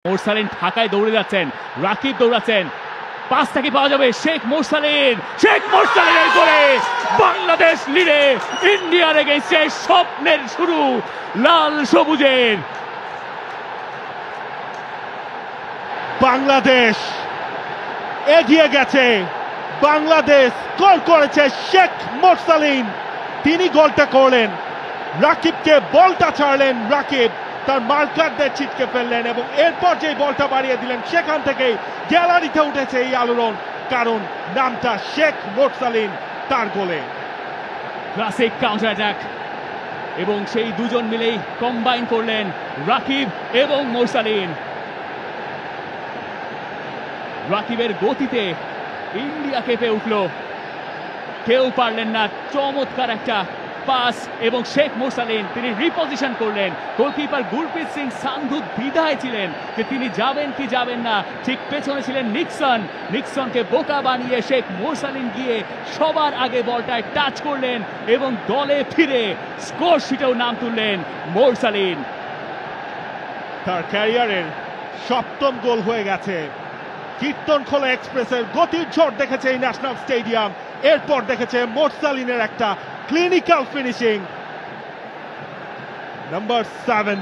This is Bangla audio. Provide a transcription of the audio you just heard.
মোরসালিন ঢাকায় দৌড়ে যাচ্ছেন, রাকিব দৌড়াচ্ছেন, পাসটা কি পাওয়া যাবে? শেখ মোরসালিন, শেখ মোরসালিনের গোলে বাংলাদেশ লিডে, ইন্ডিয়ার এগেইনস্টে স্বপ্নের শুরু লাল সবুজের। বাংলাদেশ এগিয়ে গেছে, বাংলাদেশ গোল করেছে শেখ মোরসালিন, তিনি গোলটা করলেন। রাকিবকে বলটা ছাড়লেন, রাকিব তার মার্কারদের ছিটকে ফেললেন এবং এরপর যে বলটা বাড়িয়ে দিলেন সেখান থেকেই গ্যালারিতে উঠেছে এই আলোড়ন, কারণ নামটা শেখ মোরসালিন তার গোলে। ক্লাসিক কাউন্টার অ্যাটাক এবং সেই দুজন মিলেই কম্বাইন করলেন রাকিব এবং মোরসালিন। রাকিবের গতিতে ইন্ডিয়া কেঁপে উঠল, কেউ পারলেন না। চমৎকার একটা পাস এবং শেখ মোরসালিন তিনি রিপোজিশন করলেন। গোলকিপার গুরপ্রীত সিং সান্ধু দ্বিধায় ছিলেন যে তিনি যাবেন কি যাবেন না, ঠিক পেছনে ছিলেন নিক্সন। নিক্সনকে বোকা বানিয়ে শেখ মোরসালিন গিয়ে সবার আগে বলটায় টাচ করলেন এবং দলে ফিরে স্কোর শিটেও নাম তুললেন মোরসালিন। তার ক্যারিয়ারের 7ম গোল হয়ে গেছে। কীর্তনখোলা এক্সপ্রেসের গতির ঝড় দেখেছে এই ন্যাশনাল স্টেডিয়াম, এরপর দেখেছে মোরসালিনের একটা ক্লিনিক্যাল ফিনিশিং। নাম্বার 7।